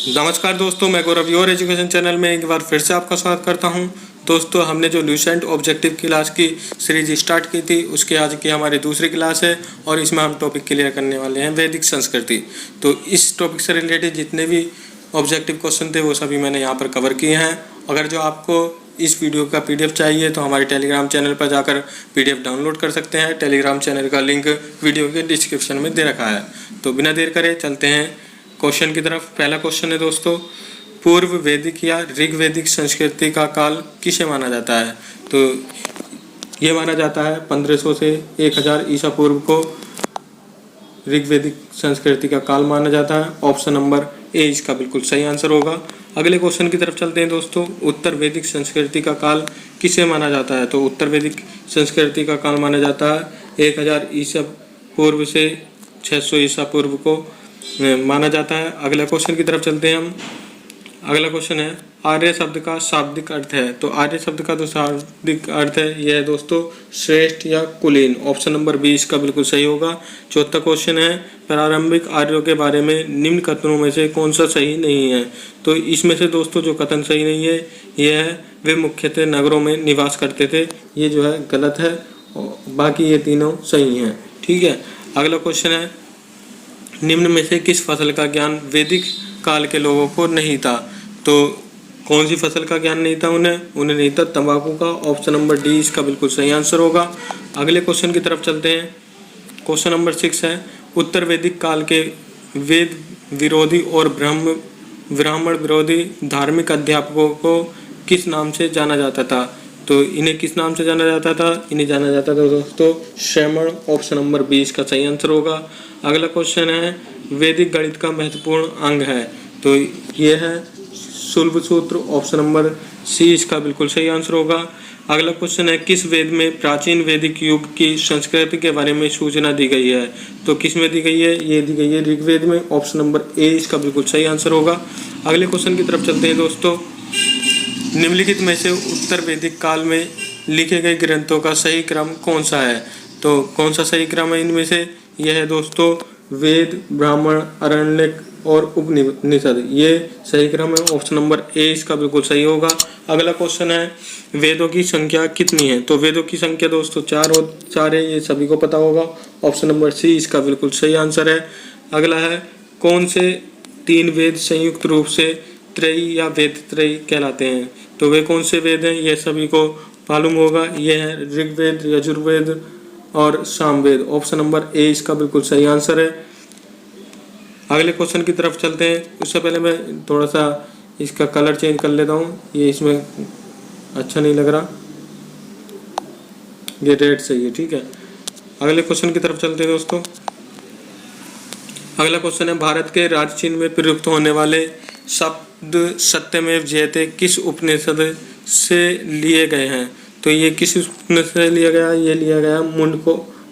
नमस्कार दोस्तों, मैं गौरव योर एजुकेशन चैनल में एक बार फिर से आपका स्वागत करता हूं। दोस्तों, हमने जो ल्यूसेंट ऑब्जेक्टिव क्लास की सीरीज स्टार्ट की थी उसके आज की हमारी दूसरी क्लास है और इसमें हम टॉपिक क्लियर करने वाले हैं वैदिक संस्कृति। तो इस टॉपिक से रिलेटेड जितने भी ऑब्जेक्टिव क्वेश्चन थे वो सभी मैंने यहाँ पर कवर किए हैं। अगर जो आपको इस वीडियो का PDF चाहिए तो हमारे टेलीग्राम चैनल पर जाकर PDF डाउनलोड कर सकते हैं। टेलीग्राम चैनल का लिंक वीडियो के डिस्क्रिप्शन में दे रखा है। तो बिना देर करे चलते हैं क्वेश्चन की तरफ। पहला क्वेश्चन है दोस्तों, पूर्व वैदिक या ऋग्वैदिक संस्कृति का काल किसे माना जाता है? तो ये माना जाता है 1500 से 1000 ईसा पूर्व को ऋग्वैदिक संस्कृति का काल माना जाता है। ऑप्शन नंबर ए इसका बिल्कुल सही आंसर होगा। अगले क्वेश्चन की तरफ चलते हैं दोस्तों, उत्तर वैदिक संस्कृति का काल किसे माना जाता है? तो उत्तर वैदिक संस्कृति का काल माना जाता है 1000 ईसा पूर्व से 600 ईसा पूर्व को माना जाता है। अगला क्वेश्चन की तरफ चलते हैं हम। अगला क्वेश्चन है, आर्य शब्द का शाब्दिक अर्थ है। तो आर्य शब्द का जो शाब्दिक अर्थ है यह है दोस्तों श्रेष्ठ या कुलीन। ऑप्शन नंबर बी इसका बिल्कुल सही होगा। चौथा क्वेश्चन है, प्रारंभिक आर्यों के बारे में निम्न कथनों में से कौन सा सही नहीं है? तो इसमें से दोस्तों जो कथन सही नहीं है यह है वे मुख्यतः नगरों में निवास करते थे। ये जो है गलत है, बाकी ये तीनों सही हैं। ठीक है। अगला क्वेश्चन है, निम्न में से किस फसल का ज्ञान वैदिक काल के लोगों को नहीं था? तो कौन सी फसल का ज्ञान नहीं था उन्हें नहीं था तंबाकू का। ऑप्शन नंबर डी इसका बिल्कुल सही आंसर होगा। अगले क्वेश्चन की तरफ चलते हैं। क्वेश्चन नंबर 6 है, उत्तर वैदिक काल के वेद विरोधी और ब्राह्मण विरोधी धार्मिक अध्यापकों को किस नाम से जाना जाता था? तो इन्हें किस नाम से जाना जाता था? इन्हें जाना जाता था दोस्तों श्रमण। ऑप्शन नंबर 20 का सही आंसर होगा। अगला क्वेश्चन है, वैदिक गणित का महत्वपूर्ण अंग है। तो ये है शुल्ब सूत्र। ऑप्शन नंबर सी इसका बिल्कुल सही आंसर होगा। अगला क्वेश्चन है, किस वेद में प्राचीन वैदिक युग की संस्कृति के बारे में सूचना दी गई है? तो किस में दी गई है? ये दी गई है ऋग्वेद में। ऑप्शन नंबर ए इसका बिल्कुल सही आंसर होगा। अगले क्वेश्चन की तरफ चलते हैं दोस्तों, निम्नलिखित में से उत्तर वैदिक काल में लिखे गए ग्रंथों का सही क्रम कौन सा है? तो कौन सा सही क्रम है इनमें से? यह है दोस्तों वेद, ब्राह्मण, आरण्यक और उपनिषद। ये सही क्रम है। ऑप्शन नंबर ए इसका बिल्कुल सही होगा। अगला क्वेश्चन है, वेदों की संख्या कितनी है? तो वेदों की संख्या दोस्तों 4 है, ये सभी को पता होगा। ऑप्शन नंबर सी इसका बिल्कुल सही आंसर है। अगला है, कौन से 3 वेद संयुक्त रूप से त्रयी या वेद त्रयी कहलाते हैं? तो वे कौन से वेद हैं ये सभी को मालूम होगा। ये है ऋग्वेद, यजुर्वेद और सामवेद। ऑप्शन नंबर ए इसका बिल्कुल सही आंसर है। अगले क्वेश्चन की तरफ चलते हैं। उससे पहले मैं थोड़ा सा इसका कलर चेंज कर लेता हूँ, ये इसमें अच्छा नहीं लग रहा, ये रेड सही है। ठीक है। अगले क्वेश्चन की तरफ चलते हैं दोस्तों। अगला क्वेश्चन है, भारत के राज्य चिन्ह में प्रयुक्त होने वाले शब्द सत्यमेव जयते किस उपनिषद से लिए गए हैं? तो ये किस उपनिषद से लिया गया? ये लिया गया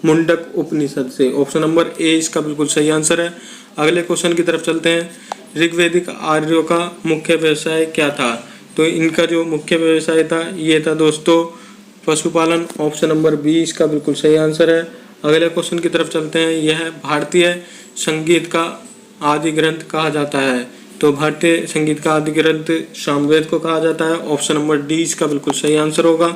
मुंडक उपनिषद से। ऑप्शन नंबर ए इसका बिल्कुल सही आंसर है। अगले क्वेश्चन की तरफ चलते हैं, ऋग्वैदिक आर्यों का मुख्य व्यवसाय क्या था? तो इनका जो मुख्य व्यवसाय था ये था दोस्तों पशुपालन। ऑप्शन नंबर बी इसका बिल्कुल सही आंसर है। अगले क्वेश्चन की तरफ चलते हैं, यह भारतीय संगीत का आदि ग्रंथ कहा जाता है। तो भारतीय संगीत का आदि ग्रंथ सामवेद को कहा जाता है। ऑप्शन नंबर डी इसका बिल्कुल सही आंसर होगा।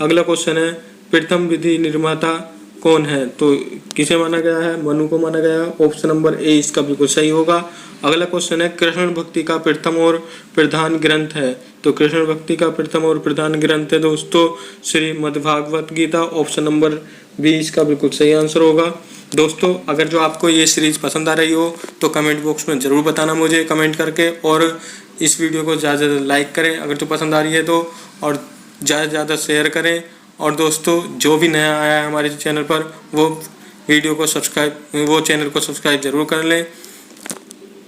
अगला क्वेश्चन है, प्रथम विधि निर्माता कौन है? तो किसे माना गया है? मनु को माना गया है। ऑप्शन नंबर ए इसका बिल्कुल सही होगा। अगला क्वेश्चन है, कृष्ण भक्ति का प्रथम और प्रधान ग्रंथ है। तो कृष्ण भक्ति का प्रथम और प्रधान ग्रंथ है दोस्तों Shrimad Bhagavad Gita. Option number B इसका बिल्कुल सही आंसर होगा। दोस्तों, अगर जो आपको ये सीरीज पसंद आ रही हो तो कमेंट बॉक्स में ज़रूर बताना मुझे कमेंट करके, और इस वीडियो को ज़्यादा से ज़्यादा लाइक करें अगर तो पसंद आ रही है तो, और ज़्यादा से ज़्यादा शेयर करें। और दोस्तों, जो भी नया आया है हमारे चैनल पर वो चैनल को सब्सक्राइब ज़रूर कर लें,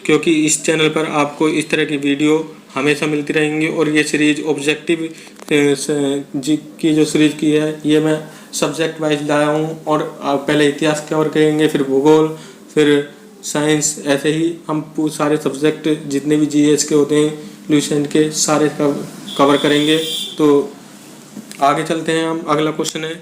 क्योंकि इस चैनल पर आपको इस तरह की वीडियो हमेशा मिलती रहेंगी। और ये सीरीज ऑब्जेक्टिव की जो सीरीज की है ये मैं सब्जेक्ट वाइज लाया हूँ, और पहले इतिहास कवर करेंगे, फिर भूगोल, फिर साइंस, ऐसे ही हम सारे सब्जेक्ट जितने भी GS के होते हैं ल्यूसेंट के सारे कवर करेंगे। तो आगे चलते हैं हम। अगला क्वेश्चन है,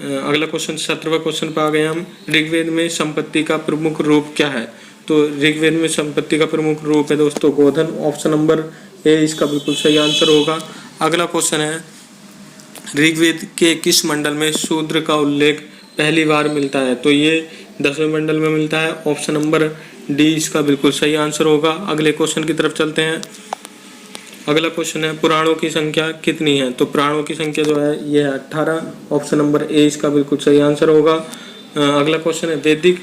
अगला क्वेश्चन 17वां क्वेश्चन पर आ गए हम। ऋग्वेद में संपत्ति का प्रमुख रूप क्या है? तो ऋग्वेद में संपत्ति का प्रमुख रूप है दोस्तों गोधन। ऑप्शन नंबर ए इसका बिल्कुल सही आंसर होगा। अगला क्वेश्चन है, ऋग्वेद के किस मंडल में शूद्र का उल्लेख पहली बार मिलता है? तो ये 10वें मंडल में मिलता है। ऑप्शन नंबर डी इसका बिल्कुल सही आंसर होगा। अगले क्वेश्चन की तरफ चलते हैं। अगला क्वेश्चन है, पुराणों की संख्या कितनी है? तो पुराणों की संख्या जो है ये है 18। ऑप्शन नंबर ए इसका बिल्कुल सही आंसर होगा। अगला क्वेश्चन है, वैदिक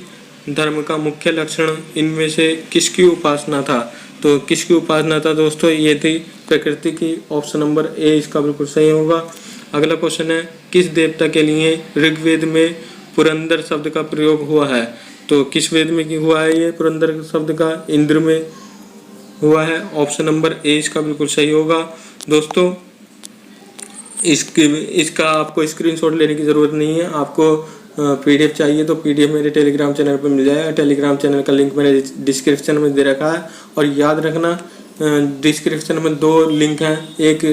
धर्म का मुख्य लक्षण इनमें से किसकी उपासना था? तो किसकी उपासना था दोस्तों? ये थी प्रकृति की। ऑप्शन नंबर ए इसका बिल्कुल सही होगा। अगला क्वेश्चन है, किस देवता के लिए ऋग्वेद में पुरंदर शब्द का प्रयोग हुआ है? तो किस वेद में हुआ है ये पुरंदर शब्द का? इंद्र में हुआ है। ऑप्शन नंबर ए इसका बिल्कुल सही होगा। दोस्तों इसका आपको स्क्रीनशॉट लेने की ज़रूरत नहीं है। आपको पीडीएफ चाहिए तो पीडीएफ मेरे टेलीग्राम चैनल पर मिल जाएगा। टेलीग्राम चैनल का लिंक मैंने डिस्क्रिप्शन में दे रखा है। और याद रखना, डिस्क्रिप्शन में 2 लिंक हैं, एक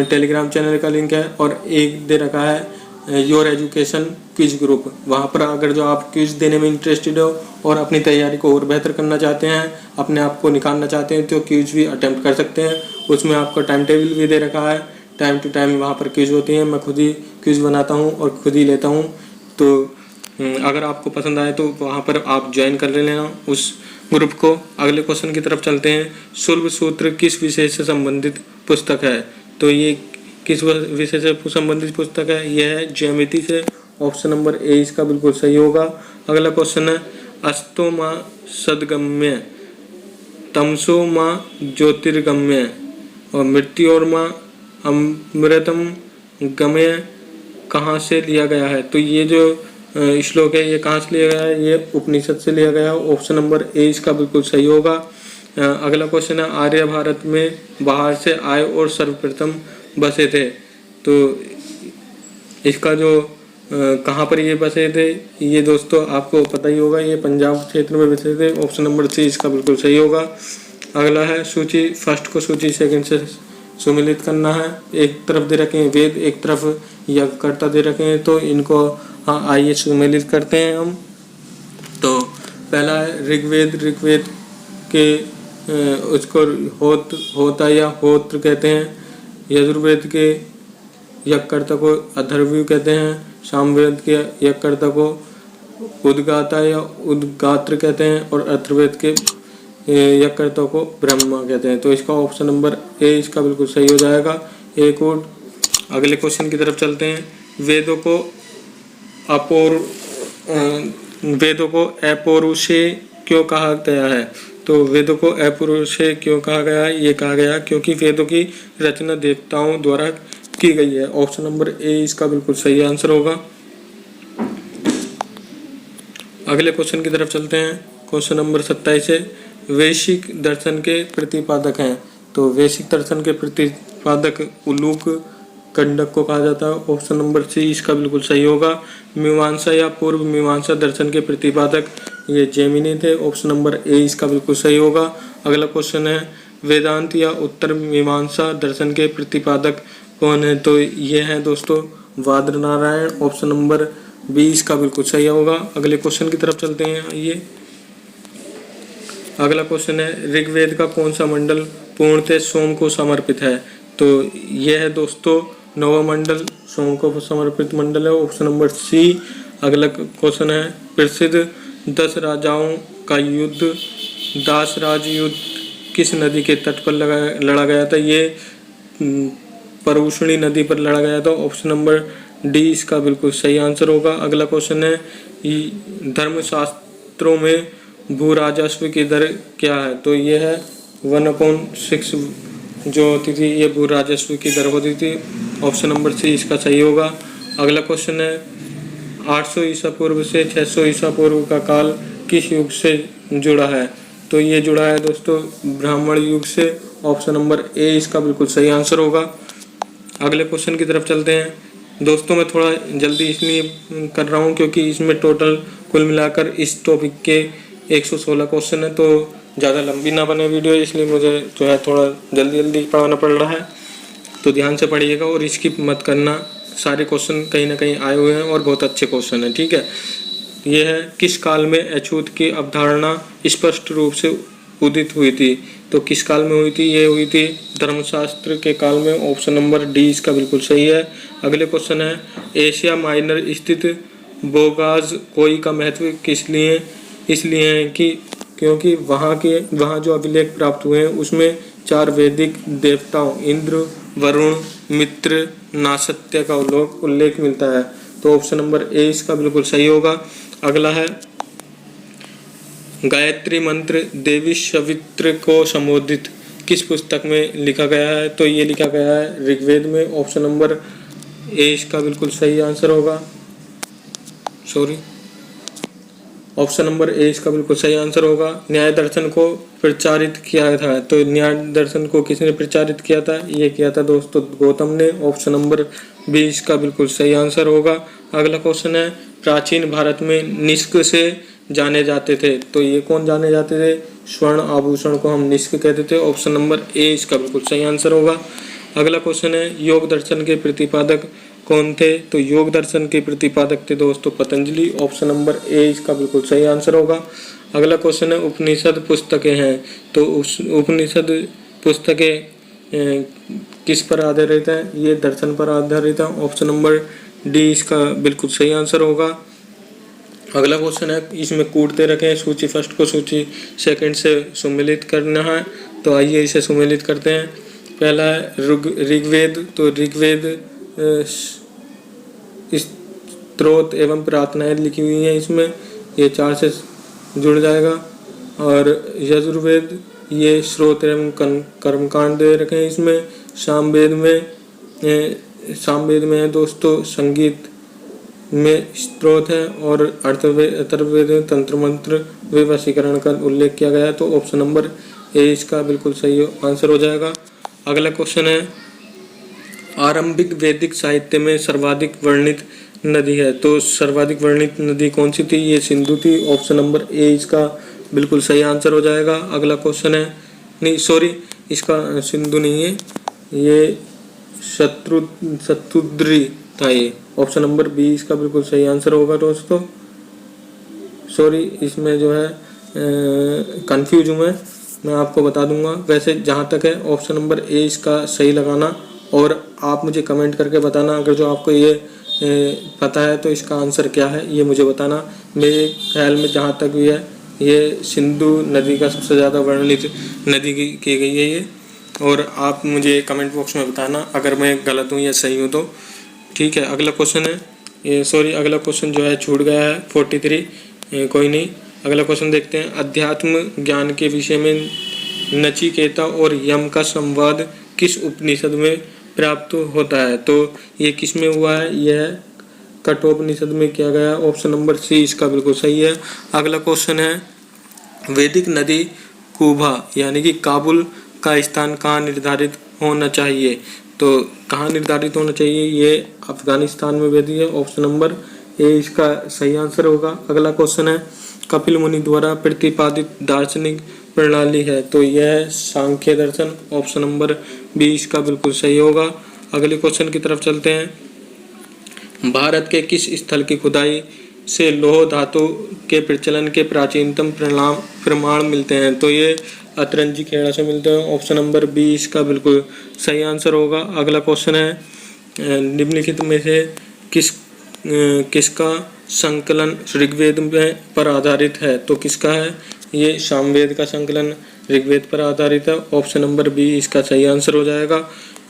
टेलीग्राम चैनल का लिंक है और एक दे रखा है योर एजुकेशन क्विज ग्रुप। वहाँ पर अगर जो आप क्विज देने में इंटरेस्टेड हो और अपनी तैयारी को और बेहतर करना चाहते हैं, अपने आप को निखारना चाहते हैं, तो क्विज भी अटेम्प्ट कर सकते हैं। उसमें आपका टाइम टेबल भी दे रखा है, टाइम टू टाइम वहाँ पर क्विज होती हैं। मैं खुद ही क्विज बनाता हूँ और खुद ही लेता हूँ। तो अगर आपको पसंद आए तो वहाँ पर आप ज्वाइन कर लेना उस ग्रुप को। अगले क्वेश्चन की तरफ चलते हैं। शुल्ब सूत्र किस विषय से संबंधित पुस्तक है? तो ये किस विषय से संबंधित पुस्तक है? यह है ज्यामिति से। ऑप्शन नंबर ए इसका बिल्कुल सही होगा। अगला क्वेश्चन है, अस्तो माँ सदगम्य, तमसो माँ ज्योतिर्गम्य और मृत्योर माँ अमृतम गमय कहाँ से लिया गया है? तो ये जो श्लोक है ये कहाँ से लिया गया है? ये उपनिषद से लिया गया है। ऑप्शन नंबर ए इसका बिल्कुल सही होगा। अगला क्वेश्चन है, आर्य भारत में बाहर से आए और सर्वप्रथम बसे थे। तो इसका जो कहाँ पर ये बसे थे ये दोस्तों आपको पता ही होगा, ये पंजाब क्षेत्र में बसे थे। ऑप्शन नंबर सी इसका बिल्कुल सही होगा। अगला है, सूची फर्स्ट को सूची सेकंड से सुमिलित करना है। एक तरफ दे रखे हैं वेद, एक तरफ यज्ञकर्ता दे रखे हैं, तो इनको हाँ आइए सुमिलित करते हैं हम। तो पहला है ऋग्वेद। ऋग्वेद के उसको होता या होत्र कहते हैं। यजुर्वेद के यज्ञकर्ता को अथर्वयु कहते हैं। सामवेद के यज्ञकर्ता को उद्गाता या उद्गात्र कहते हैं और अथर्ववेद के यज्ञकर्ता को ब्रह्मा कहते हैं। तो इसका ऑप्शन नंबर ए इसका बिल्कुल सही हो जाएगा। एक और अगले क्वेश्चन की तरफ चलते हैं। वेदों को अपौरुषेय क्यों कहा गया है? तो वेदों को अपौरुषेय क्यों कहा गया है? ये कहा गया क्योंकि वेदों की रचना देवताओं द्वारा की गई है। ऑप्शन नंबर ए इसका बिल्कुल सही आंसर होगा। अगले क्वेश्चन की तरफ चलते हैं। क्वेश्चन नंबर 27 है, वैश्विक दर्शन के प्रतिपादक हैं। तो वैश्विक दर्शन के प्रतिपादक उलूक कंडक को कहा जाता है। ऑप्शन नंबर सी इसका बिल्कुल सही होगा। मीमांसा या पूर्व मीमांसा दर्शन के प्रतिपादक ये जैमिनी थे। ऑप्शन नंबर ए इसका बिल्कुल सही होगा। अगला क्वेश्चन है, वेदांत या उत्तर मीमांसा दर्शन के प्रतिपादक कौन है? तो ये हैं दोस्तों वादर नारायण। ऑप्शन नंबर बी इसका बिल्कुल सही होगा। अगले क्वेश्चन की तरफ चलते हैं। आइए, अगला क्वेश्चन है, ऋग्वेद का कौन सा मंडल पूर्णतः सोम को समर्पित है? तो यह है दोस्तों 9वां मंडल, सोम को समर्पित मंडल है। Option number C. अगला क्वेश्चन है, प्रसिद्ध 10 राजाओं का युद्ध दासराज युद्ध किस नदी के तट पर लड़ा गया था? ये परुष्णी नदी पर लड़ा गया था। ऑप्शन नंबर डी इसका बिल्कुल सही आंसर होगा। अगला क्वेश्चन है, धर्मशास्त्रों में भू राजस्व की दर क्या है? तो ये है 1/6 जो होती थी, ये भू राजस्व की दर होती थी। ऑप्शन नंबर सी इसका सही होगा। अगला क्वेश्चन है, 800 ईसा पूर्व से 600 ईसा पूर्व का काल किस युग से जुड़ा है? तो ये जुड़ा है दोस्तों ब्राह्मण युग से। ऑप्शन नंबर ए इसका बिल्कुल सही आंसर होगा। अगले क्वेश्चन की तरफ चलते हैं। दोस्तों मैं थोड़ा जल्दी इसलिए कर रहा हूँ क्योंकि इसमें टोटल कुल मिलाकर इस टॉपिक के 116 क्वेश्चन है, तो ज़्यादा लंबी ना बने वीडियो, इसलिए मुझे जो है थोड़ा जल्दी पढ़ाना पड़ रहा है। तो ध्यान से पढ़िएगा और स्किप मत करना। सारे क्वेश्चन कहीं ना कहीं आए हुए हैं और बहुत अच्छे क्वेश्चन हैं, ठीक है। ये है किस काल में अछूत की अवधारणा स्पष्ट रूप से उदित हुई थी। तो किस काल में हुई थी, ये हुई थी धर्मशास्त्र के काल में। ऑप्शन नंबर डी इसका बिल्कुल सही है। अगले क्वेश्चन है एशिया माइनर स्थित बोगाज कोई का महत्व किस लिए इसलिए है कि क्योंकि वहाँ जो अभिलेख प्राप्त हुए हैं उसमें 4 वैदिक देवताओं इंद्र, वरुण, मित्र, नासत्य का उल्लेख मिलता है। तो ऑप्शन नंबर ए इसका बिल्कुल सही होगा। अगला है गायत्री मंत्र देवी सवित्र को संबोधित किस पुस्तक में लिखा गया है। तो ये लिखा गया है ऋग्वेद में। ऑप्शन नंबर ए इसका बिल्कुल सही आंसर होगा। ऑप्शन नंबर ए इसका बिल्कुल सही आंसर होगा। न्याय दर्शन को प्रचारित किया था। तो न्याय दर्शन को किसने प्रचारित किया था, ये किया था दोस्तों गौतम ने। ऑप्शन नंबर बी इसका बिल्कुल सही आंसर होगा। अगला क्वेश्चन है प्राचीन भारत में निष्क से जाने जाते थे। तो ये कौन जाने जाते थे, स्वर्ण आभूषण को हम निष्क कहते थे। ऑप्शन नंबर ए इसका बिल्कुल सही आंसर होगा। अगला क्वेश्चन है योग दर्शन के प्रतिपादक कौन थे। तो योग दर्शन के प्रतिपादक थे दोस्तों पतंजलि। ऑप्शन नंबर ए इसका बिल्कुल सही आंसर होगा। अगला क्वेश्चन है उपनिषद पुस्तकें हैं। तो उस उपनिषद पुस्तकें किस पर आधारित है, ये दर्शन पर आधारित है। ऑप्शन नंबर डी इसका बिल्कुल सही आंसर होगा। अगला क्वेश्चन है इसमें कूटते रखें सूची फर्स्ट को सूची सेकंड से सुमेलित करना है। तो आइए इसे सुमेलित करते हैं। पहला है ऋग्वेद। तो ऋग्वेद स्तोत्र एवं प्रार्थनाएं लिखी हुई हैं इसमें, ये 4 से जुड़ जाएगा। और यजुर्वेद ये श्रोत एवं कर्मकांड दे रखे हैं इसमें। सामवेद में है दोस्तों संगीत में स्त्रोत है। और अथर्ववेद में तंत्र मंत्र व वशीकरण का उल्लेख किया गया है। तो ऑप्शन नंबर ए इसका बिल्कुल सही आंसर हो जाएगा। अगला क्वेश्चन है आरंभिक वैदिक साहित्य में सर्वाधिक वर्णित नदी है। तो सर्वाधिक वर्णित नदी कौन सी थी, ये सिंधु थी। ऑप्शन नंबर ए इसका बिल्कुल सही आंसर हो जाएगा। अगला क्वेश्चन है इसका सिंधु नहीं है, ये शत्रुद्री था ये। ऑप्शन नंबर बी इसका बिल्कुल सही आंसर होगा दोस्तों। इसमें जो है कंफ्यूज हूँ मैं आपको बता दूंगा। वैसे जहाँ तक है ऑप्शन नंबर ए इसका सही लगाना, और आप मुझे कमेंट करके बताना अगर जो आपको ये पता है तो इसका आंसर क्या है ये मुझे बताना। मेरे ख्याल में जहाँ तक भी है ये सिंधु नदी का सबसे ज़्यादा वर्णित नदी की गई है ये। और आप मुझे कमेंट बॉक्स में बताना अगर मैं गलत हूँ या सही हूँ तो ठीक है। अगला क्वेश्चन है अगला क्वेश्चन जो है छूट गया है 43, कोई नहीं। अगला क्वेश्चन देखते हैं अध्यात्म ज्ञान के विषय में नचिकेता और यम का संवाद किस उपनिषद में प्राप्त होता है। तो ये किस में हुआ है, यह कठोपनिषद में किया गया है। ऑप्शन नंबर सी इसका बिल्कुल सही है। अगला क्वेश्चन है वैदिक नदी कुबा यानी कि काबुल का स्थान कहाँ निर्धारित होना चाहिए। तो कहाँ निर्धारित होना चाहिए, ये अफगानिस्तान में वैदी है। ऑप्शन नंबर ए इसका सही आंसर होगा। अगला क्वेश्चन है कपिल मुनि द्वारा प्रतिपादित दार्शनिक प्रणाली है। तो यह सांख्य दर्शन। ऑप्शन नंबर बी इसका बिल्कुल सही होगा। अगले क्वेश्चन की तरफ चलते हैं भारत के किस स्थल की खुदाई से लौह धातु के प्रचलन के प्राचीनतम प्रमाण मिलते हैं। तो ये अतरंजी खेड़ा से मिलते हैं। ऑप्शन नंबर बी इसका बिल्कुल सही आंसर होगा। अगला क्वेश्चन है निम्नलिखित में से किसका संकलन ऋग्वेद में पर आधारित है। तो किसका है, ये सामवेद का संकलन ऋग्वेद पर आधारित है। ऑप्शन नंबर बी इसका सही आंसर हो जाएगा।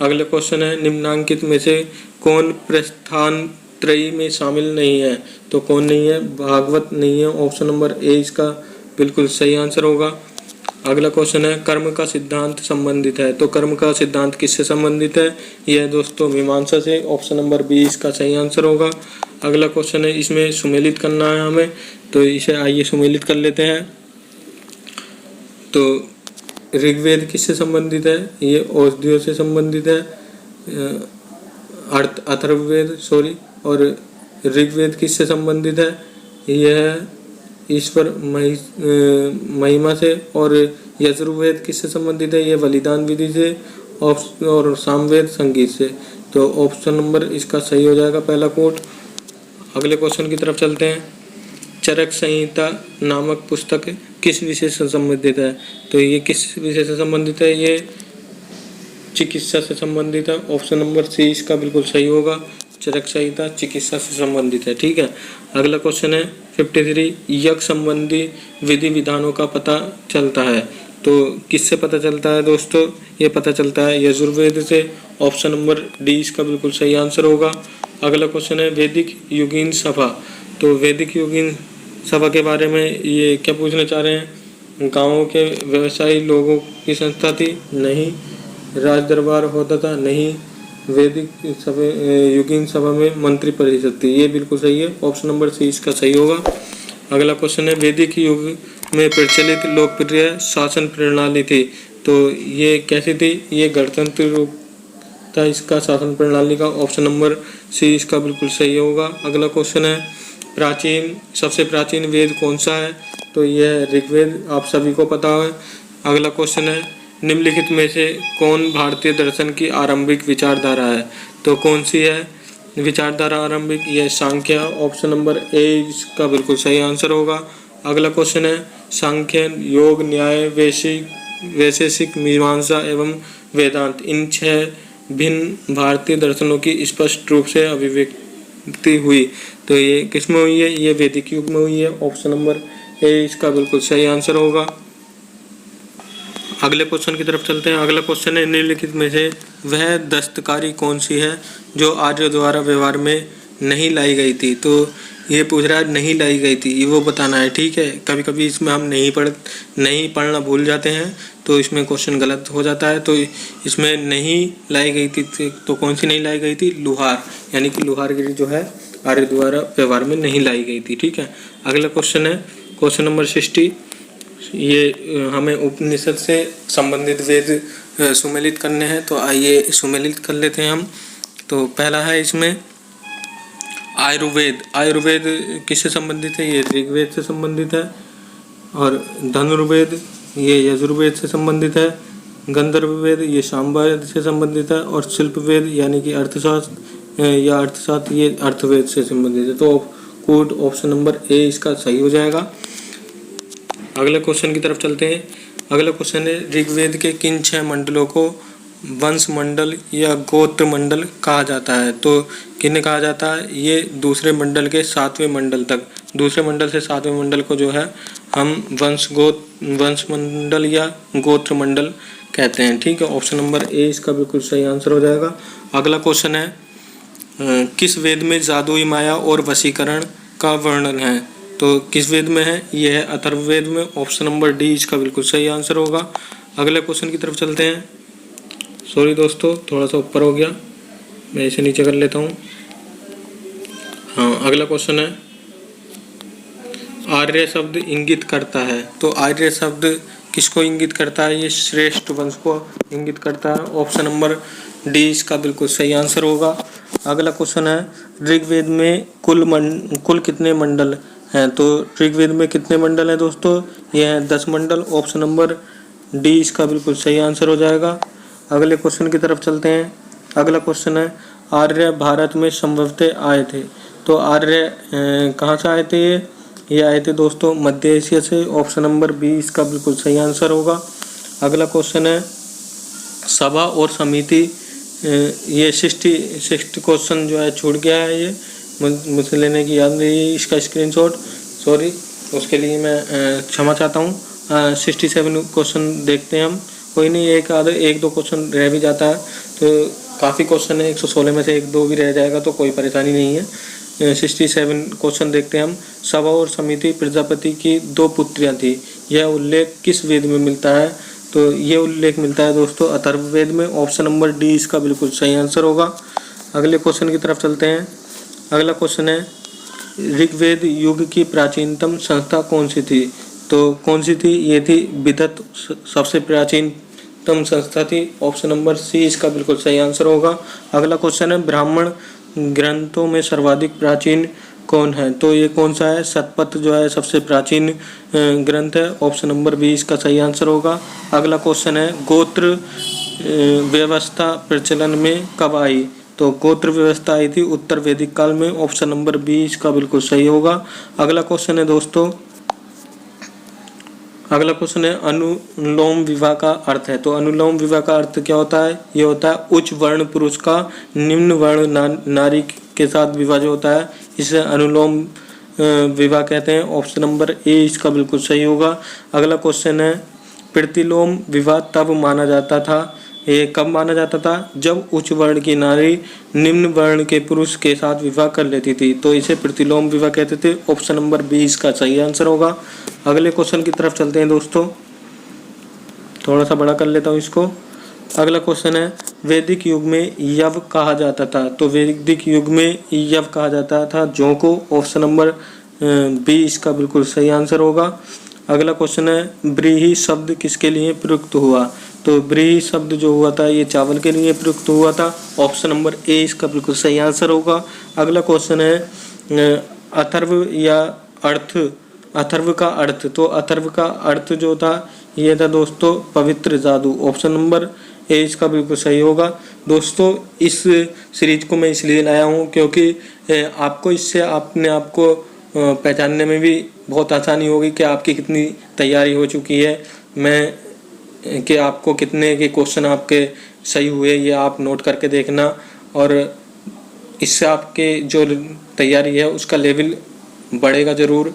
अगला क्वेश्चन है निम्नांकित में से कौन प्रस्थान त्रयी में शामिल नहीं है। तो कौन नहीं है, भागवत नहीं है। ऑप्शन नंबर ए इसका बिल्कुल सही आंसर होगा। अगला क्वेश्चन है कर्म का सिद्धांत संबंधित है। तो कर्म का सिद्धांत किससे संबंधित है, यह दोस्तों मीमांसा से। ऑप्शन नंबर बी इसका सही आंसर होगा। अगला क्वेश्चन है इसमें सुमेलित करना है हमें, तो इसे आइए सुमेलित कर लेते हैं। तो ऋग्वेद किससे संबंधित है, ये औषधियों से संबंधित है। अथर्ववेद और ऋग्वेद किससे संबंधित है, यह ईश्वर महिमा से। और यजुर्वेद किससे संबंधित है, यह बलिदान विधि से। और सामवेद संगीत से। तो ऑप्शन नंबर इसका सही हो जाएगा पहला कोट। अगले क्वेश्चन की तरफ चलते हैं चरक संहिता नामक पुस्तक किस विषय से संबंधित है? तो ये किस विषय से संबंधित है? ये चिकित्सा से संबंधित है। ऑप्शन नंबर सी इसका बिल्कुल सही होगा। चरक संहिता चिकित्सा से संबंधित है। ठीक है, अगला क्वेश्चन है 53, यज्ञ संबंधी विधि विधानों का पता चलता है। तो किससे पता चलता है दोस्तों? ये पता चलता है यजुर्वेद से। ऑप्शन नंबर डी इसका बिल्कुल सही आंसर होगा। अगला क्वेश्चन है वैदिक योगिन सभा। तो वैदिक योगिन सभा के बारे में ये क्या पूछना चाह रहे हैं? गाँवों के व्यवसायी लोगों की संस्था थी? नहीं। राज दरबार होता था? नहीं। वैदिक सभा योगिन सभा में मंत्री परिषद थी? ये बिल्कुल सही है। ऑप्शन नंबर सी इसका सही होगा। अगला क्वेश्चन है वैदिक युग में प्रचलित लोकप्रिय शासन प्रणाली थी। तो ये कैसी थी? ये गणतंत्र रूप था इसका शासन प्रणाली का। ऑप्शन नंबर सी इसका बिल्कुल सही होगा। अगला क्वेश्चन है सबसे प्राचीन वेद कौन सा है? तो यह ऋग्वेद, आप सभी को पता है। अगला क्वेश्चन है निम्नलिखित में से कौन भारतीय दर्शन की आरंभिक विचारधारा है? तो कौन सी है विचारधारा आरंभिक? यह सांख्य। ऑप्शन नंबर ए इसका बिल्कुल सही आंसर होगा। अगला क्वेश्चन है सांख्य, योग, न्याय, वैशेषिक, मीमांसा एवं वेदांत, इन 6 भिन्न भारतीय दर्शनों की स्पष्ट रूप से अभिव्यक्ति हुई। तो ये किस में हुई है? ये वैदिक युग में हुई है। ऑप्शन नंबर ए इसका बिल्कुल सही आंसर होगा। अगले क्वेश्चन की तरफ चलते हैं। अगला क्वेश्चन है निम्नलिखित में से वह दस्तकारी कौन सी है जो आर्यों द्वारा व्यवहार में नहीं लाई गई थी? तो ये पूछ रहा है नहीं लाई गई थी, ये वो बताना है। ठीक है, कभी कभी इसमें हम नहीं पढ़ना भूल जाते हैं तो इसमें क्वेश्चन गलत हो जाता है। तो इसमें नहीं लाई गई थी तो कौन सी नहीं लाई गई थी? लुहार, यानी कि लुहारगिरी जो है आर्य द्वारा व्यवहार में नहीं लाई गई थी। ठीक है, अगला क्वेश्चन है क्वेश्चन नंबर 60। ये हमें उपनिषद से संबंधित वेद सुमेलित करने हैं। तो आइए सुमेलित कर लेते हैं हम। तो पहला है इसमें आयुर्वेद। आयुर्वेद किससे संबंधित है? ये ऋग्वेद से संबंधित है। और धनुर्वेद ये यजुर्वेद से संबंधित है। गंधर्व वेद ये सामवेद से संबंधित है। और शिल्प वेद यानी कि अर्थशास्त्र ये अर्थवेद से संबंधित है। तो कोड ऑप्शन नंबर ए इसका सही हो जाएगा। अगले क्वेश्चन की तरफ चलते हैं। अगला क्वेश्चन है ऋग्वेद के किन 6 मंडलों को वंश मंडल या गोत्र मंडल कहा जाता है? तो किन्हें कहा जाता है? ये दूसरे मंडल के 7वें मंडल तक, दूसरे मंडल से 7वें मंडल को जो है हम वंश मंडल या गोत्र मंडल कहते हैं। ठीक है, ऑप्शन नंबर ए इसका बिल्कुल सही आंसर हो जाएगा। अगला क्वेश्चन है किस वेद में जादुई माया और वशीकरण का वर्णन है? तो किस वेद में है? यह है अथर्ववेद में। ऑप्शन नंबर डी इसका बिल्कुल सही आंसर होगा। अगले क्वेश्चन की तरफ चलते हैं। सॉरी दोस्तों, थोड़ा सा ऊपर हो गया, मैं इसे नीचे कर लेता हूँ। हाँ, अगला क्वेश्चन है आर्य शब्द इंगित करता है। तो आर्य शब्द किसको इंगित करता है? ये श्रेष्ठ वंश को इंगित करता है। ऑप्शन नंबर डी इसका बिल्कुल सही आंसर होगा। अगला क्वेश्चन है ऋग्वेद में कुल कितने मंडल हैं? तो ऋग्वेद में कितने मंडल हैं दोस्तों? ये हैं 10 मंडल। ऑप्शन नंबर डी इसका बिल्कुल सही आंसर हो जाएगा। अगले क्वेश्चन की तरफ चलते हैं। अगला क्वेश्चन है आर्य भारत में संभवतः आए थे। तो आर्य कहाँ से आए थे? ये आए थे दोस्तों मध्य एशिया से। ऑप्शन नंबर बी इसका बिल्कुल सही आंसर होगा। अगला क्वेश्चन है सभा और समिति। ये 60 क्वेश्चन जो है छूट गया है, ये मुझसे लेने की याद नहीं इसका स्क्रीनशॉट, सॉरी, उसके लिए मैं क्षमा चाहता हूँ। 67 क्वेश्चन देखते हैं हम। कोई नहीं, एक दो क्वेश्चन रह भी जाता है तो काफ़ी क्वेश्चन है, 116 में से 1-2 भी रह जाएगा तो कोई परेशानी नहीं है। 67 क्वेश्चन देखते हैं हम। सभा और समिति प्रजापति की 2 पुत्रियां थी, यह उल्लेख किस वेद में मिलता है? तो ये उल्लेख मिलता है दोस्तों अथर्ववेद में। ऑप्शन नंबर डी इसका बिल्कुल सही आंसर होगा। अगले क्वेश्चन की तरफ चलते हैं। अगला क्वेश्चन है ऋग्वेद युग की प्राचीनतम संस्था कौन सी थी? तो कौन सी थी? ये थी विदत, सबसे प्राचीनतम संस्था थी। ऑप्शन नंबर सी इसका बिल्कुल सही आंसर होगा। अगला क्वेश्चन है ब्राह्मण ग्रंथों में सर्वाधिक प्राचीन कौन है? तो ये कौन सा है? शतपथ जो है सबसे प्राचीन ग्रंथ है। ऑप्शन नंबर बी इसका सही आंसर होगा। अगला क्वेश्चन है गोत्र व्यवस्था प्रचलन में कब आई? तो गोत्र व्यवस्था आई थी उत्तर वैदिक काल में। ऑप्शन नंबर बी इसका बिल्कुल सही होगा। अगला क्वेश्चन है दोस्तों, अगला क्वेश्चन है अनुलोम विवाह का अर्थ है। तो अनुलोम विवाह का अर्थ क्या होता है? ये होता है उच्च वर्ण पुरुष का निम्न वर्ण नारी के साथ विवाह जो होता है, इसे अनुलोम विवाह कहते हैं। ऑप्शन नंबर ए इसका बिल्कुल सही होगा। अगला क्वेश्चन है, प्रतिलोम विवाह तब माना जाता था, ये कब माना जाता था? जब उच्च वर्ण की नारी निम्न वर्ण के पुरुष के साथ विवाह कर लेती थी, तो इसे प्रतिलोम विवाह कहते थे। ऑप्शन नंबर बी इसका सही आंसर होगा। अगले क्वेश्चन की तरफ चलते हैं दोस्तों, थोड़ा सा बड़ा कर लेता हूँ इसको। अगला क्वेश्चन है, वैदिक युग में यव कहा जाता था। तो वैदिक युग में यव कहा जाता था जौ को। ऑप्शन नंबर बी इसका बिल्कुल सही आंसर होगा। अगला क्वेश्चन है, व्रीहि शब्द किसके लिए प्रयुक्त हुआ? तो व्रीहि शब्द जो हुआ था ये चावल के लिए प्रयुक्त हुआ था। ऑप्शन नंबर ए इसका बिल्कुल सही आंसर होगा। अगला क्वेश्चन है, अथर्व या अर्थ, अथर्व का अर्थ। तो अथर्व का अर्थ जो था ये था दोस्तों पवित्र जादू। ऑप्शन नंबर ए इसका बिल्कुल सही होगा। दोस्तों इस सीरीज को मैं इसलिए लाया हूँ क्योंकि आपको इससे अपने आप को पहचानने में भी बहुत आसानी होगी कि आपकी कितनी तैयारी हो चुकी है, मैं कि आपको कितने के क्वेश्चन आपके सही हुए ये आप नोट करके देखना, और इससे आपके जो तैयारी है उसका लेवल बढ़ेगा ज़रूर,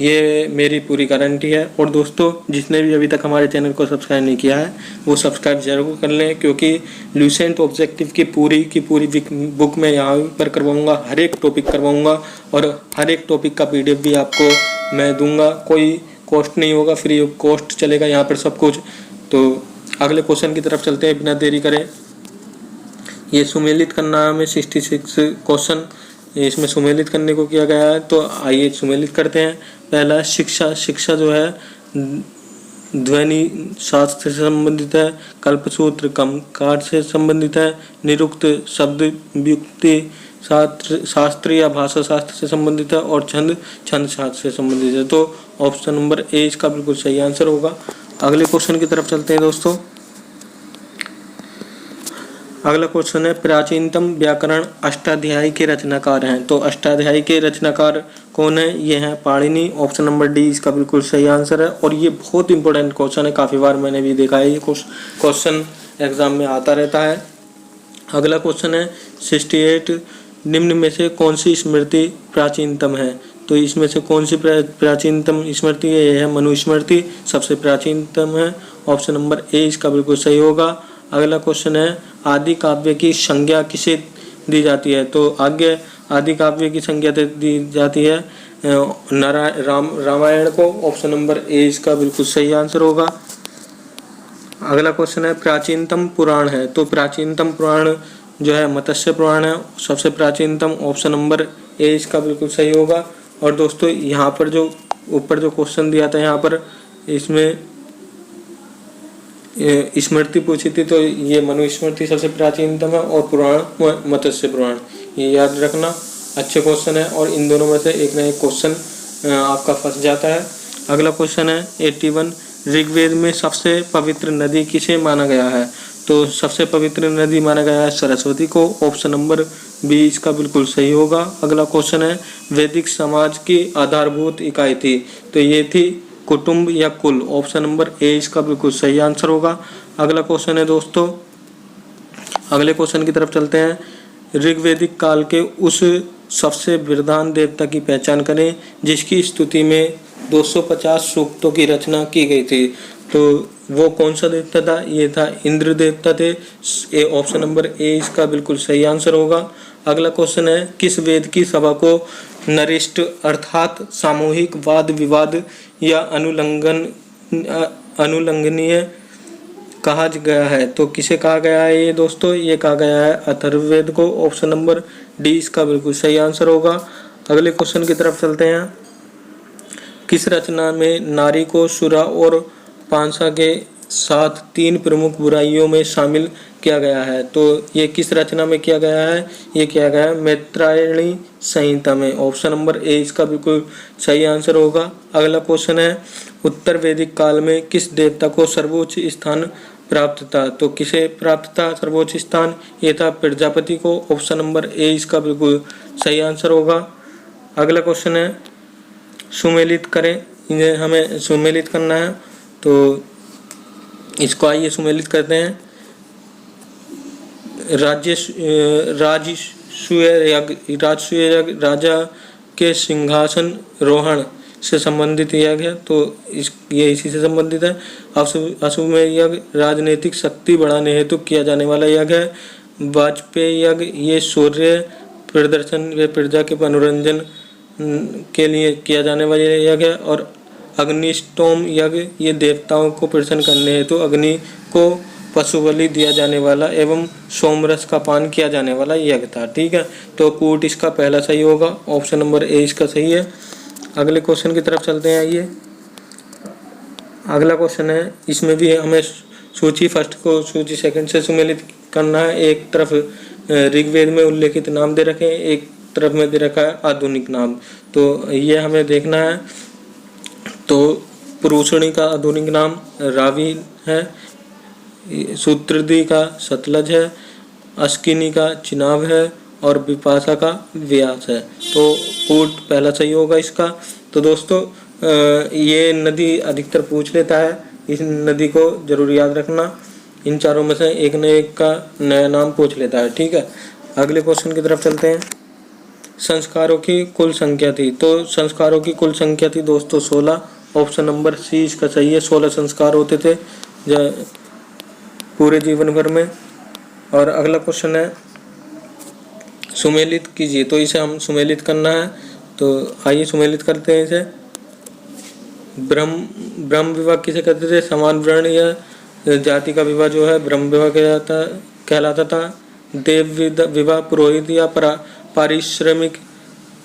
ये मेरी पूरी गारंटी है। और दोस्तों जिसने भी अभी तक हमारे चैनल को सब्सक्राइब नहीं किया है वो सब्सक्राइब जरूर कर लें, क्योंकि ल्यूसेंट ऑब्जेक्टिव की पूरी बुक मैं यहाँ पर करवाऊँगा, हर एक टॉपिक करवाऊँगा, और हर एक टॉपिक का PDF भी आपको मैं दूंगा। कोई कॉस्ट नहीं होगा, फ्री ऑफ कॉस्ट चलेगा यहाँ पर सब कुछ। तो अगले क्वेश्चन की तरफ चलते हैं बिना देरी करें। ये सुमेलित करना में 66 क्वेश्चन इसमें सुमेलित करने को किया गया है, तो आइए सुमेलित करते हैं। पहला शिक्षा, शिक्षा जो है ध्वनि शास्त्र से संबंधित है, कल्पसूत्र कमकार से संबंधित है, निरुक्त शब्द व्युक्ति शास्त्र या भाषा शास्त्र से संबंधित है, और छंद शास्त्र से संबंधित है। तो ऑप्शन नंबर ए इसका बिल्कुल सही आंसर होगा। अगले क्वेश्चन की तरफ चलते हैं दोस्तों। अगला क्वेश्चन है, प्राचीनतम व्याकरण अष्टाध्यायी के रचनाकार हैं। तो अष्टाध्यायी के रचनाकार कौन है? ये हैं पाणिनि। ऑप्शन नंबर डी इसका बिल्कुल सही आंसर है, और ये बहुत इंपॉर्टेंट क्वेश्चन है, काफ़ी बार मैंने भी देखा है, ये क्वेश्चन एग्जाम में आता रहता है। अगला क्वेश्चन है, 68 निम्न में से कौन सी स्मृति प्राचीनतम है? तो इसमें से कौन सी प्राचीनतम स्मृति है? यह है मनुस्मृति, सबसे प्राचीनतम है। ऑप्शन नंबर ए इसका बिल्कुल सही होगा। अगला क्वेश्चन है, आदि काव्य की संज्ञा किसे दी जाती है? तो आगे आदि काव्य की संज्ञा दी जाती है रामायण को। ऑप्शन नंबर ए इसका बिल्कुल सही आंसर होगा। अगला क्वेश्चन है, प्राचीनतम पुराण है। तो प्राचीनतम पुराण जो है मत्स्य पुराण है, सबसे प्राचीनतम। ऑप्शन नंबर ए इसका बिल्कुल सही होगा। और दोस्तों यहाँ पर जो ऊपर जो क्वेश्चन दिया था यहाँ पर इसमें स्मृति पूछी थी, तो ये मनुस्मृति सबसे प्राचीनतम है, और पुराण मत्स्य पुराण, ये याद रखना। अच्छे क्वेश्चन है, और इन दोनों में से एक ना एक क्वेश्चन आपका फंस जाता है। अगला क्वेश्चन है 81, ऋग्वेद में सबसे पवित्र नदी किसे माना गया है? तो सबसे पवित्र नदी माना गया है सरस्वती को। ऑप्शन नंबर बी इसका बिल्कुल सही होगा। अगला क्वेश्चन है, वैदिक समाज की आधारभूत इकाई थी, तो ये थी कुटुंब या कुल। ऑप्शन नंबर ए इसका बिल्कुल सही आंसर होगा। अगला क्वेश्चन है दोस्तों, अगले क्वेश्चन की तरफ चलते हैं। ऋग्वेदिक काल के उस सबसे वरदान देवता की पहचान करें जिसकी स्तुति में 250 सूक्तों की रचना की गई थी। तो वो कौन सा देवता था? ये था इंद्र देवता थे। ऑप्शन नंबर ए इसका बिल्कुल सही आंसर होगा। अगला क्वेश्चन है, किस वेद की सभा को नरिष्ट अर्थात सामूहिक वाद विवाद या अनुलंघनीय कहा गया है? तो किसे कहा गया है ये दोस्तों? ये कहा गया है अथर्ववेद को। ऑप्शन नंबर डी इसका बिल्कुल सही आंसर होगा। अगले क्वेश्चन की तरफ चलते हैं। किस रचना में नारी को सुरा और पांसा के साथ 3 प्रमुख बुराइयों में शामिल किया गया है? तो ये किस रचना में किया गया है? ये किया गया है मैत्रायणी संहिता में। ऑप्शन नंबर ए इसका बिल्कुल सही आंसर होगा। अगला क्वेश्चन है, उत्तर वैदिक काल में किस देवता को सर्वोच्च स्थान प्राप्त था। तो किसे प्राप्त था सर्वोच्च स्थान? ये था प्रजापति को। ऑप्शन नंबर ए इसका बिल्कुल सही आंसर होगा। अगला क्वेश्चन है सुमेलित करें। इन्हें हमें सुमेलित करना है, तो इसको आइए सुमेलित करते हैं। राजसूय यज्ञ राजा के सिंहासन रोहण से संबंधित यज्ञ है, तो ये इसी से संबंधित है। अश्वमेध यज्ञ राजनीतिक शक्ति बढ़ाने हेतु किया जाने वाला यज्ञ है। वाजपेयी यज्ञ ये सूर्य प्रदर्शन व प्रजा के मनोरंजन के लिए किया जाने वाला यज्ञ है। और अग्निष्टोम यज्ञ ये देवताओं को प्रसन्न करने हेतु अग्नि को पशु बलि दिया जाने वाला एवं सोमरस का पान किया जाने वाला यज्ञ था। ठीक है, तो कूट इसका पहला सही होगा। ऑप्शन नंबर ए इसका सही है। अगले क्वेश्चन की तरफ चलते हैं। आइए, अगला क्वेश्चन है, इसमें भी हमें सूची फर्स्ट को सूची सेकंड से सुमेलित करना है। एक तरफ ऋग्वेद में उल्लेखित नाम दे रखे हैं, एक तरफ में दे रखा है आधुनिक नाम, तो ये हमें देखना है। तो पुरुषणी का आधुनिक नाम रावी है, सूत्रदी का सतलज है, अस्किनी का चिनाब है और विपाशा का व्यास है। तो कूट पहला सही होगा इसका। तो दोस्तों ये नदी अधिकतर पूछ लेता है, इस नदी को जरूर याद रखना। इन चारों में से एक न एक का नया नाम पूछ लेता है। ठीक है, अगले क्वेश्चन की तरफ चलते हैं। संस्कारों की कुल संख्या थी, तो संस्कारों की कुल संख्या थी दोस्तों 16। ऑप्शन नंबर सी इसका सही है। 16 संस्कार होते थे पूरे जीवन भर में। और अगला क्वेश्चन है सुमेलित कीजिए, तो इसे हम सुमेलित करना है, तो आइए सुमेलित करते हैं इसे। ब्रह्म विवाह किसे कहते थे? समान वर्ण या जाति का विवाह जो है ब्रह्म विवाह कहलाता था। देव विवाह पुरोहित या पारिश्रमिक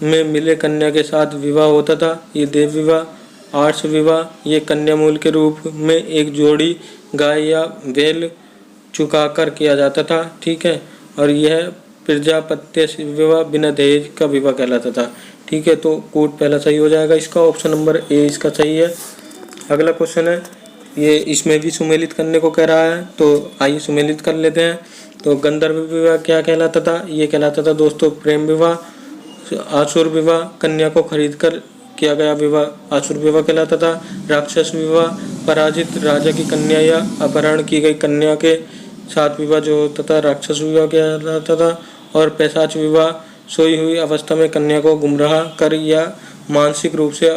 में मिले कन्या के साथ विवाह होता था, ये देव विवाह। आर्ष विवाह ये कन्या मूल के रूप में एक जोड़ी गाय या बैल चुकाकर किया जाता था। ठीक है, और यह प्रजापत्य विवाह बिना दहेज का विवाह कहलाता था। ठीक है, तो कूट पहला सही हो जाएगा इसका। ऑप्शन नंबर ए इसका सही है। अगला क्वेश्चन है, ये इसमें भी सुमेलित करने को कह रहा है, तो आइए सुमेलित कर लेते हैं। तो गंधर्व विवाह क्या कहलाता था? ये कहलाता था दोस्तों प्रेम विवाह। आसुर विवाह कन्या को खरीद कर किया गया विवाह आसुर विवाह कहलाता था। राक्षस विवाह पराजित राजा की कन्या या अपहरण की गई कन्या के साथ विवाह जो होता था राक्षस विवाह कहलाता था। और पैशाच विवाह सोई हुई अवस्था में कन्या को गुमराह कर या मानसिक रूप से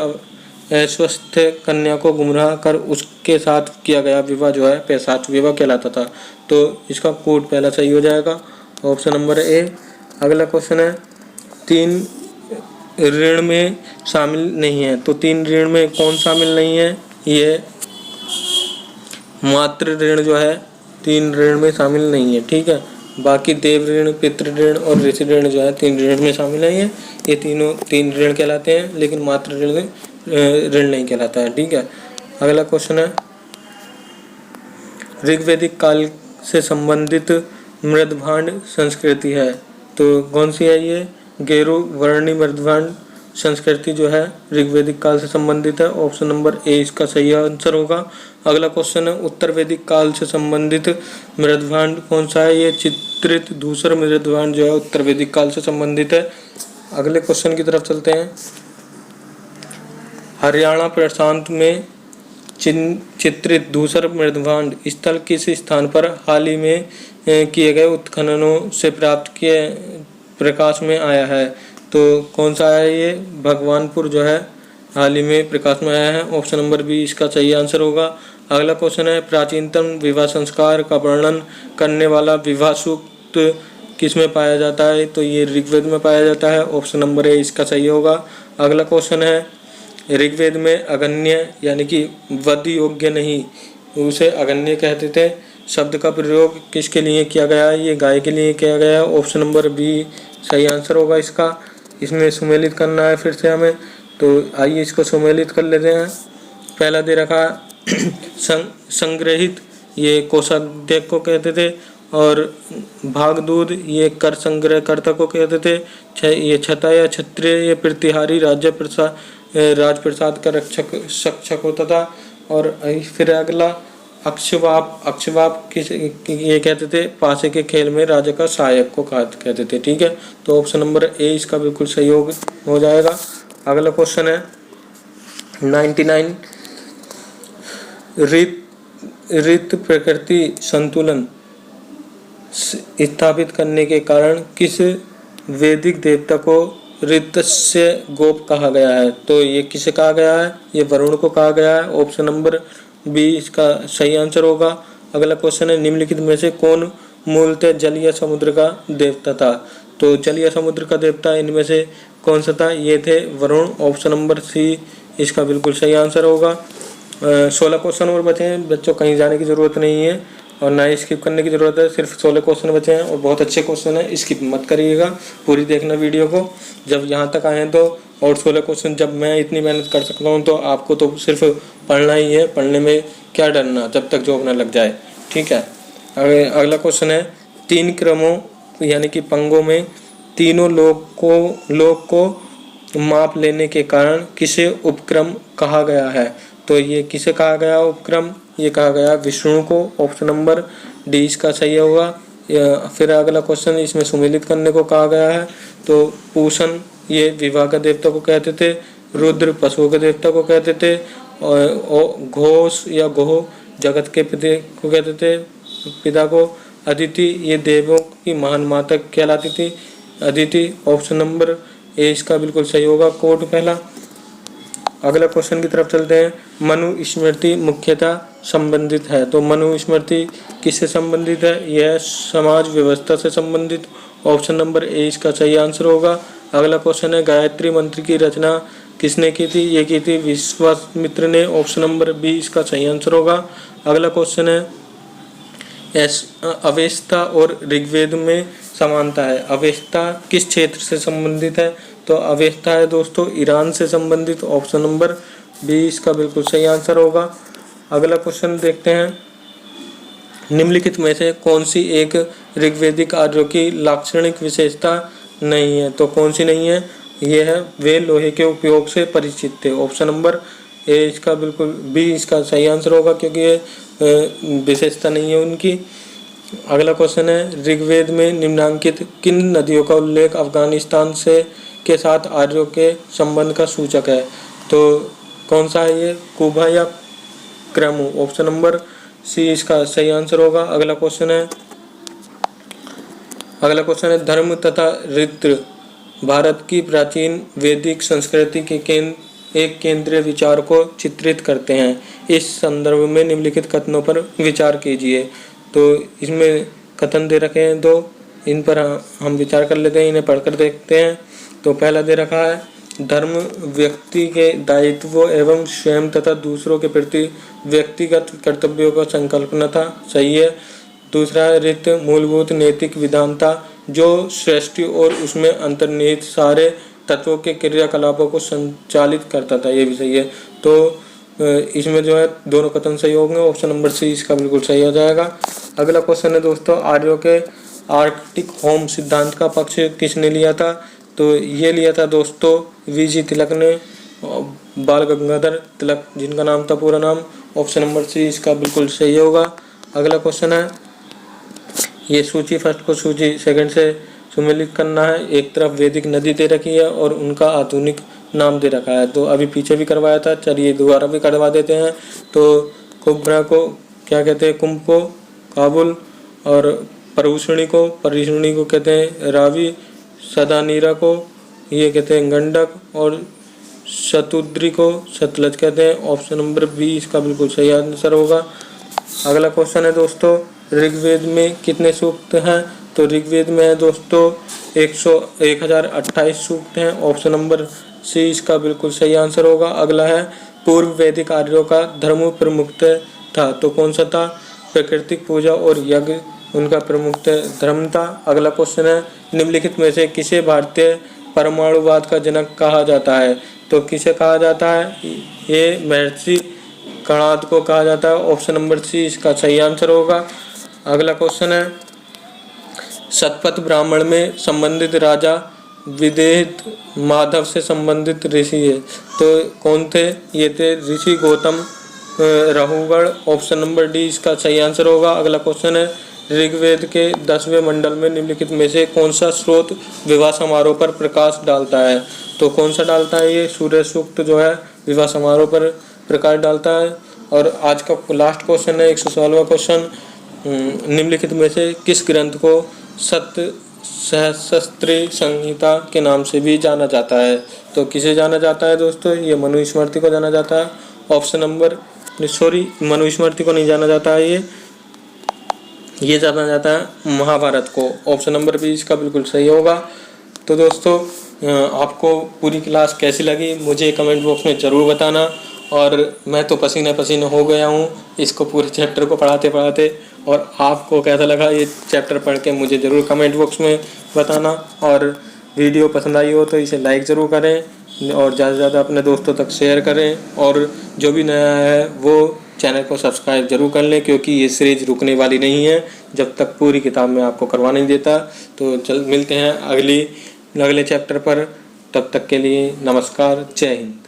अस्वस्थ कन्या को गुमराह कर उसके साथ किया गया विवाह जो है पैशाच विवाह कहलाता था। तो इसका कोड पहला सही हो जाएगा, ऑप्शन नंबर ए। अगला क्वेश्चन है, 3 ऋण में शामिल नहीं है, तो 3 ऋण में कौन शामिल नहीं है? ये मातृ ऋण जो है 3 ऋण में शामिल नहीं है। ठीक है, बाकी देव ऋण, पितृ ऋण और ऋषि ऋण जो है 3 ऋण में शामिल नहीं है। ये तीनों 3 ऋण कहलाते हैं, लेकिन मातृ ऋण नहीं कहलाता है। ठीक है, अगला क्वेश्चन है, ऋग्वैदिक काल से संबंधित मृदभांड संस्कृति है, तो कौन सी है ये? गेरु वर्णी मृदभांड संस्कृति जो है ऋग्वैदिक काल से संबंधित है। ऑप्शन नंबर ए इसका सही आंसर होगा। अगला क्वेश्चन है, उत्तर वैदिक काल से संबंधित मृदभांड कौन सा है? ये चित्रित धूसर मृदभांड जो है उत्तर वैदिक काल से संबंधित है। अगले क्वेश्चन की तरफ चलते हैं, हरियाणा प्रशांत में चित्रित धूसर मृदभांड स्थल किस स्थान पर हाल ही में किए गए उत्खननों से प्राप्त किए प्रकाश में आया है? तो कौन सा है ये? भगवानपुर जो है हाल ही में प्रकाश में आया है। ऑप्शन नंबर बी इसका सही आंसर होगा। अगला क्वेश्चन है, प्राचीनतम विवाह संस्कार का वर्णन करने वाला विवाह सूक्त किस में पाया जाता है? तो ये ऋग्वेद में पाया जाता है। ऑप्शन नंबर ए इसका सही होगा। अगला क्वेश्चन है, ऋग्वेद में अगण्य यानी कि वध योग्य नहीं, उसे अगण्य कहते थे, शब्द का प्रयोग किसके लिए किया गया है? ये गाय के लिए किया गया है। ऑप्शन नंबर बी सही आंसर होगा इसका। इसमें सुमेलित करना है फिर से हमें, तो आइए इसको सुमेलित कर लेते हैं। पहला दे रखा संग्रहित, ये कोषाध्यक्ष को कहते थे, और भागदूत ये कर संग्रहकर्ता को कहते थे। ये छता या क्षत्रिय ये प्रतिहारी राज प्रसाद का रक्षक होता था। और फिर अगला अक्षवाप किस ये कहते थे, पासे के खेल में राजा का सहायक को कहते थे। ठीक है, तो ऑप्शन नंबर ए इसका बिल्कुल सही हो जाएगा। अगला क्वेश्चन है 99, ऋत प्रकृति संतुलन स्थापित करने के कारण किस वैदिक देवता को ऋतस्य गोप कहा गया है? तो ये किसे कहा गया है? ये वरुण को कहा गया है। ऑप्शन नंबर बी इसका सही आंसर होगा। अगला क्वेश्चन है निम्नलिखित में से कौन मूलतः जल या समुद्र का देवता था? तो जल या समुद्र का देवता इनमें से कौन सा था? ये थे वरुण। ऑप्शन नंबर सी इसका बिल्कुल सही आंसर होगा। 16 क्वेश्चन और बचे हैं बच्चों, कहीं जाने की जरूरत नहीं है और ना ही स्किप करने की जरूरत है। सिर्फ 16 क्वेश्चन बचे हैं और बहुत अच्छे क्वेश्चन है, स्किप मत करिएगा, पूरी देखना वीडियो को। जब यहाँ तक आए हैं तो, और 16 क्वेश्चन जब मैं इतनी मेहनत कर सकता हूँ तो आपको तो सिर्फ पढ़ना ही है, पढ़ने में क्या डरना जब तक जॉब ना लग जाए। ठीक है, अगला क्वेश्चन है 3 क्रमों यानी कि पंगों में तीनों लोक को माप लेने के कारण किसे उपक्रम कहा गया है? तो ये किसे कहा गया उपक्रम? ये कहा गया विष्णु को। ऑप्शन नंबर डी इसका सही होगा। फिर अगला क्वेश्चन, इसमें सुमेलित करने को कहा गया है। तो पूषण ये विवाह का देवता को कहते थे, रुद्र पशुओं के देवता को कहते थे, और घोष या गोह जगत के पिता को कहते थे, पिता को। अदिति ये देवों की महान माता कहलाती थी, अदिति। ऑप्शन नंबर ए इसका बिल्कुल सही होगा, कोट पहला। अगला क्वेश्चन की तरफ चलते हैं। मनु स्मृति मुख्यतः संबंधित है, तो मनु स्मृति किससे संबंधित है? यह समाज व्यवस्था से संबंधित। ऑप्शन नंबर ए इसका सही आंसर होगा। अगला क्वेश्चन है गायत्री मंत्र की रचना किसने की थी? ये की थी विश्वामित्र ने। ऑप्शन नंबर बी इसका सही आंसर होगा। अगला क्वेश्चन है अवेस्ता और ऋग्वेद में समानता है। अवेस्ता किस क्षेत्र से संबंधित है? तो अवेस्ता है दोस्तों ईरान से संबंधित। ऑप्शन नंबर बी इसका बिल्कुल सही आंसर होगा। अगला क्वेश्चन देखते हैं निम्नलिखित में से कौन सी एक ऋग्वेदिक आर्यों की लाक्षणिक विशेषता नहीं है? तो कौन सी नहीं है? ये है वे लोहे के उपयोग से परिचित थे। ऑप्शन नंबर ए इसका बिल्कुल बी इसका सही आंसर होगा, क्योंकि ये विशेषता नहीं है उनकी। अगला क्वेश्चन है ऋग्वेद में निम्नांकित किन नदियों का उल्लेख अफगानिस्तान से के साथ आर्यों के संबंध का सूचक है? तो कौन सा है ये? कुबा या क्रमु? ऑप्शन नंबर सी इसका सही आंसर होगा। अगला क्वेश्चन है धर्म तथा ऋतु भारत की प्राचीन वैदिक संस्कृति के एक केंद्रीय विचार को चित्रित करते हैं। इस संदर्भ में निम्नलिखित कथनों पर विचार कीजिए। तो इसमें कथन दे रखे हैं दो, इन पर हम विचार कर लेते हैं, इन्हें पढ़कर देखते हैं। तो पहला दे रखा है धर्म व्यक्ति के दायित्व एवं स्वयं तथा दूसरों के प्रति व्यक्तिगत कर्तव्यों का संकल्पना था, सही है। दूसरा है ऋत मूलभूत नैतिक विधान था जो सृष्टि और उसमें अंतर्निहित सारे तत्वों के क्रियाकलापों को संचालित करता था, ये भी सही है। तो इसमें जो है दोनों कथन सही होंगे। ऑप्शन नंबर सी इसका बिल्कुल सही हो जाएगा। अगला क्वेश्चन है दोस्तों आर्यों के आर्कटिक होम सिद्धांत का पक्ष किसने लिया था? तो ये लिया था दोस्तों वीजी तिलक ने, बाल गंगाधर तिलक जिनका नाम था पूरा नाम। ऑप्शन नंबर सी इसका बिल्कुल सही होगा। अगला क्वेश्चन है ये सूची फर्स्ट को सूची सेकंड से सुमेलित करना है। एक तरफ वैदिक नदी दे रखी है और उनका आधुनिक नाम दे रखा है। तो अभी पीछे भी करवाया था, चलिए दोबारा भी करवा देते हैं। तो कुब्रा को क्या कहते हैं? कुंभ को काबुल, और परुषणी को कहते हैं रावी, सदानीरा को ये कहते हैं गंडक, और शतुद्री को सतलज कहते हैं। ऑप्शन नंबर बी इसका बिल्कुल सही आंसर होगा। अगला क्वेश्चन है दोस्तों ऋग्वेद में कितने सूक्त हैं? तो ऋग्वेद में है दोस्तों 1028 सूक्त हैं। ऑप्शन नंबर सी इसका बिल्कुल सही आंसर होगा। अगला है पूर्व वैदिक आर्यों का धर्म प्रमुख था, तो कौन सा था? प्राकृतिक पूजा और यज्ञ उनका प्रमुख धर्म था। अगला क्वेश्चन है निम्नलिखित में से किसे भारतीय परमाणुवाद का जनक कहा जाता है? तो किसे कहा जाता है? ये महर्षि कणाद को कहा जाता है। ऑप्शन नंबर सी इसका सही आंसर होगा। अगला क्वेश्चन है शतपथ ब्राह्मण में संबंधित राजा विदेह माधव से संबंधित ऋषि है, तो कौन थे? ये थे ऋषि गौतम। रहुगढ़। ऑप्शन नंबर डी इसका सही आंसर होगा। अगला क्वेश्चन है, ऋग्वेद के 10वें मंडल में निम्नलिखित में से कौन सा स्रोत विवाह समारोह पर प्रकाश डालता है? तो कौन सा डालता है ये? सूर्य सूक्त जो है विवाह समारोह पर प्रकाश डालता है। और आज का लास्ट क्वेश्चन है 116वां क्वेश्चन, निम्नलिखित में से किस ग्रंथ को सत्य सहस्त्री संहिता के नाम से भी जाना जाता है? तो किसे जाना जाता है दोस्तों? ये मनुस्मृति को जाना जाता है। ऑप्शन नंबर मनुस्मृति को नहीं जाना जाता है, ये जाना जाता है महाभारत को। ऑप्शन नंबर बी इसका बिल्कुल सही होगा। तो दोस्तों आपको पूरी क्लास कैसी लगी मुझे कमेंट बॉक्स में ज़रूर बताना। और मैं तो पसीना पसीना हो गया हूँ इसको पूरे चैप्टर को पढ़ाते पढ़ाते, और आपको कैसा लगा ये चैप्टर पढ़ के मुझे ज़रूर कमेंट बॉक्स में बताना। और वीडियो पसंद आई हो तो इसे लाइक ज़रूर करें और ज़्यादा से ज़्यादा अपने दोस्तों तक शेयर करें। और जो भी नया है वो चैनल को सब्सक्राइब जरूर कर लें, क्योंकि ये सीरीज रुकने वाली नहीं है जब तक पूरी किताब में आपको करवा नहीं देता। तो मिलते हैं अगले चैप्टर पर। तब तक के लिए नमस्कार, जय हिंद।